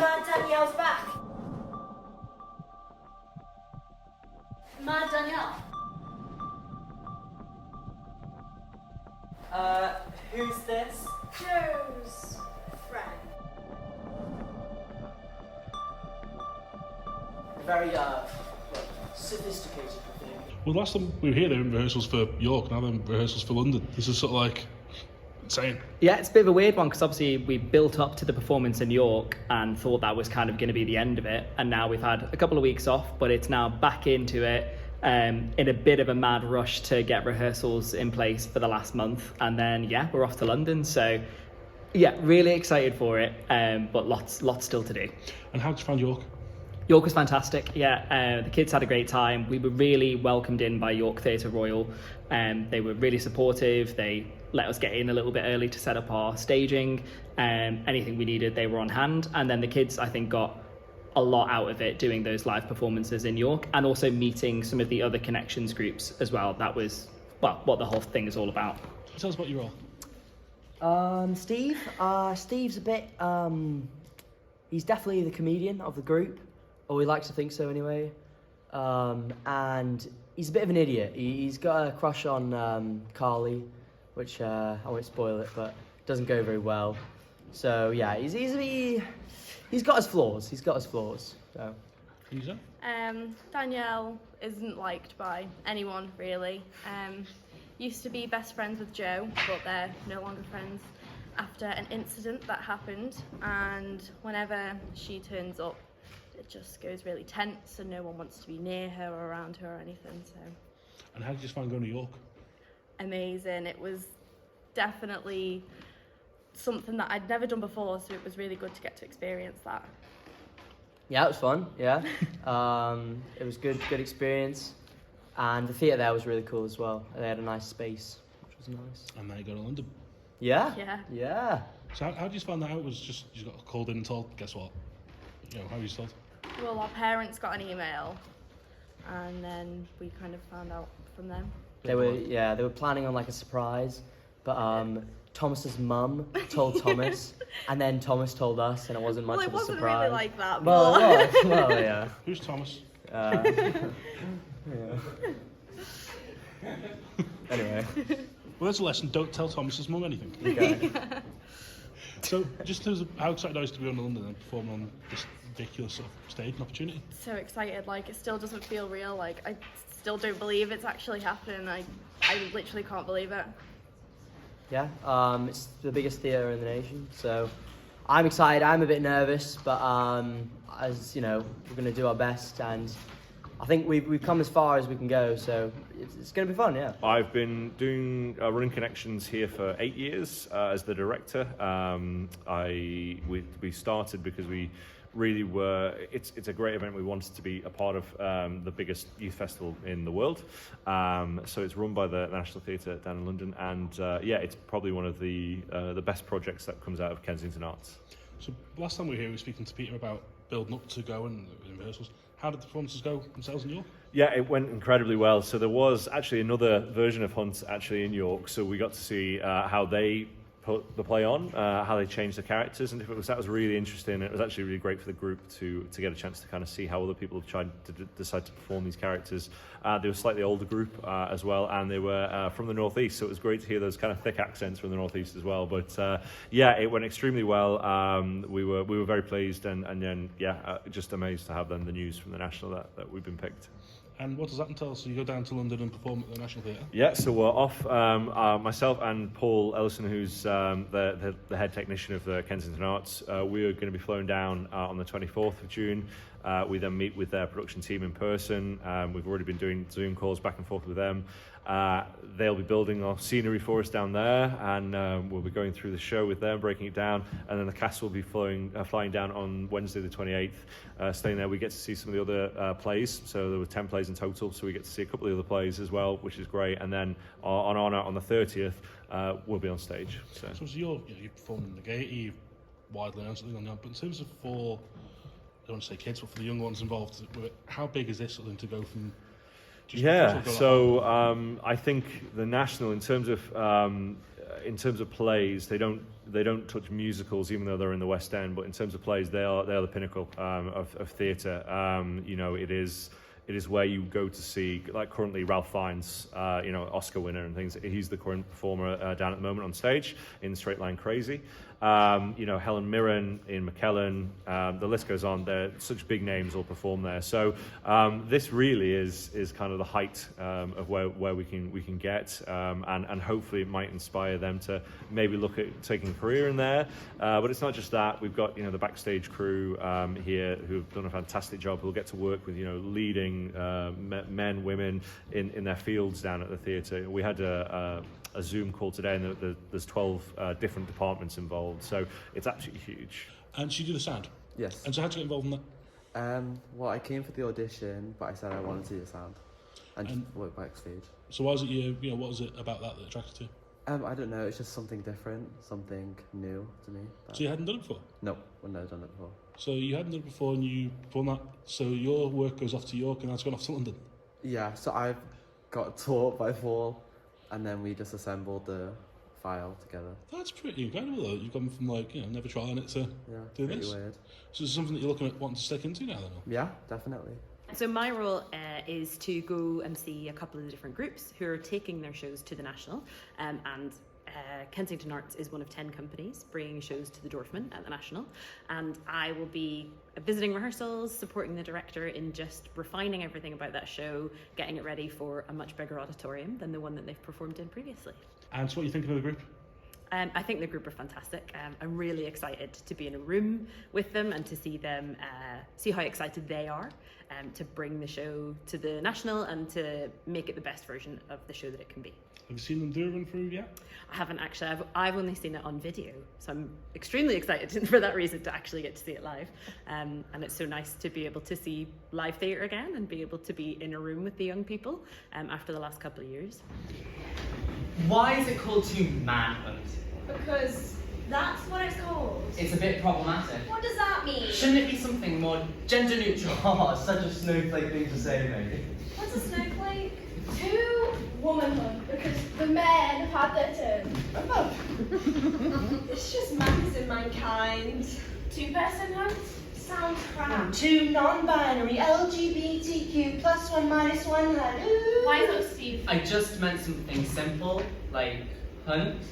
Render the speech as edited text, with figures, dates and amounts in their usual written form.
Mad Danielle's back. Mad Danielle? Who's this? Joe's friend. Very, sophisticated, I think. Well, last time we were here, they were in rehearsals for York, now they're in rehearsals for London. This is sort of like insane. Yeah, it's a bit of a weird one because obviously we built up to the performance in York and thought that was kind of going to be the end of it. And now we've had a couple of weeks off, but it's now back into it in a bit of a mad rush to get rehearsals in place for the last month. And then, yeah, we're off to London. So, yeah, really excited for it, but lots still to do. And how did you find York? York was fantastic, yeah. The kids had a great time. We were really welcomed in by York Theatre Royal. They were really supportive. They let us get in a little bit early to set up our staging. Anything we needed, they were on hand. And then the kids, I think, got a lot out of it doing those live performances in York and also meeting some of the other connections groups as well. That was, well, what the whole thing is all about. Tell us about your role. Steve? Steve's a bit, he's definitely the comedian of the group, or we like to think so anyway. And he's a bit of an idiot. He's got a crush on Carly, which I won't spoil it, but it doesn't go very well. So yeah, he's got his flaws. So. Lisa? Danielle isn't liked by anyone really. Used to be best friends with Joe, but they're no longer friends after an incident that happened, and whenever she turns up it just goes really tense and no one wants to be near her or around her or anything. So. And how did you just find going to York? Amazing. It was definitely something that I'd never done before, so it was really good to get to experience that. Yeah, it was fun, yeah. It was good experience. And the theatre there was really cool as well. They had a nice space, which was nice. And now you go to London. Yeah? Yeah. So how did you find that out? It was just, you got called in and told, guess what? You know, how were you told? Well, our parents got an email and then we kind of found out from them. They were planning on like a surprise, but Thomas's mum told Thomas, and then Thomas told us, and it wasn't much of a surprise. Well, it wasn't really like that. Well, but... it was. Well, yeah. Who's Thomas? Yeah. Anyway. Well, there's a lesson. Don't tell Thomas's mum anything. Okay. So, just in terms of how excited I was to be on London and perform on this ridiculous sort of stage and opportunity. So excited, like it still doesn't feel real. Like I still don't believe it's actually happening. I literally can't believe it. Yeah, it's the biggest theatre in the nation, so I'm excited. I'm a bit nervous, but as you know, we're going to do our best, and I think we've come as far as we can go, so it's going to be fun, yeah. I've been doing running Connections here for 8 years as the director. We started because we really were, it's a great event. We wanted to be a part of the biggest youth festival in the world. So it's run by the National Theatre down in London, and yeah, it's probably one of the best projects that comes out of Kensington Arts. So last time we were here, we were speaking to Peter about building up to go and in rehearsals. How did the performances go themselves in York? Yeah, it went incredibly well. So there was actually another version of Hunt actually in York, so we got to see how they put the play on, how they changed the characters, and that was really interesting. It was actually really great for the group to get a chance to kind of see how other people have tried to decide to perform these characters. They were a slightly older group as well, and they were from the northeast, so it was great to hear those kind of thick accents from the northeast as well. But yeah, it went extremely well. We were very pleased, and then yeah, just amazed to have then the news from the National that we've been picked. And what does that entail? So you go down to London and perform at the National Theatre? Yeah, so we're off. Myself and Paul Ellison, who's the head technician of the Kensington Arts, we are going to be flown down on the 24th of June. We then meet with their production team in person. We've already been doing Zoom calls back and forth with them. They'll be building our scenery for us down there, and we'll be going through the show with them, breaking it down, and then the cast will be flying down on Wednesday the 28th. Staying there, we get to see some of the other plays, so there were 10 plays in total, so we get to see a couple of the other plays as well, which is great, and then on our night on the 30th, we'll be on stage. So you're performing in the Gaiety, you're widely known something on that, but in terms of for, I don't want to say kids, but for the young ones involved, how big is this something to go from? Yeah, so I think the National, in terms of in terms of plays, they don't touch musicals, even though they're in the West End. But in terms of plays, they are the pinnacle of theatre. You know, it is where you go to see, like currently Ralph Fiennes, you know, Oscar winner and things. He's the current performer down at the moment on stage in Straight Line Crazy. You know, Helen Mirren in McKellen, the list goes on. There such big names all perform there. So this really is kind of the height of where we can get, and hopefully it might inspire them to maybe look at taking a career in there. But it's not just that. We've got, you know, the backstage crew here who've done a fantastic job. Who'll get to work with, you know, leading men, women in their fields down at the theatre. We had a Zoom call today, and there's 12 different departments involved, so it's absolutely huge. And so you do the sound? Yes. And so how'd you get involved in that? Well, I came for the audition, but I said I wanted to do the sound and just work backstage. So why was it you know, what was it about that attracted you? I don't know, it's just something different, something new to me. So you hadn't done it before? No, I've never done it before. So you hadn't done it before and you performed that, so your work goes off to York and that's gone off to London? Yeah, so I've got taught by Paul, and then we just assembled the file together. That's pretty incredible though. You've gone from, like, you know, never trying it to do this. Weird. So is it something that you're looking at wanting to stick into now then? Yeah, definitely. So my role is to go and see a couple of the different groups who are taking their shows to the National, and Kensington Arts is one of 10 companies bringing shows to the Dorfman at the National, and I will be visiting rehearsals, supporting the director in just refining everything about that show, getting it ready for a much bigger auditorium than the one that they've performed in previously. And so what are you thinking of the group? I think the group are fantastic. I'm really excited to be in a room with them and to see them, see how excited they are to bring the show to the National and to make it the best version of the show that it can be. Have you seen them do a run through yet? I haven't actually. I've only seen it on video, so I'm extremely excited for that reason to actually get to see it live. And it's so nice to be able to see live theatre again and be able to be in a room with the young people after the last couple of years. Why is it called To Manhunt? Because that's what it's called. It's a bit problematic. What does that mean? Shouldn't it be something more gender neutral? Oh, such a snowflake thing to say, mate. What's a snowflake? To womanhood, because the men have had their turn. It's just matters in mankind. Two-person-hood sounds crap. Two non-binary LGBTQ plus one minus one. Why not, Steve? I just meant something simple, like hunt.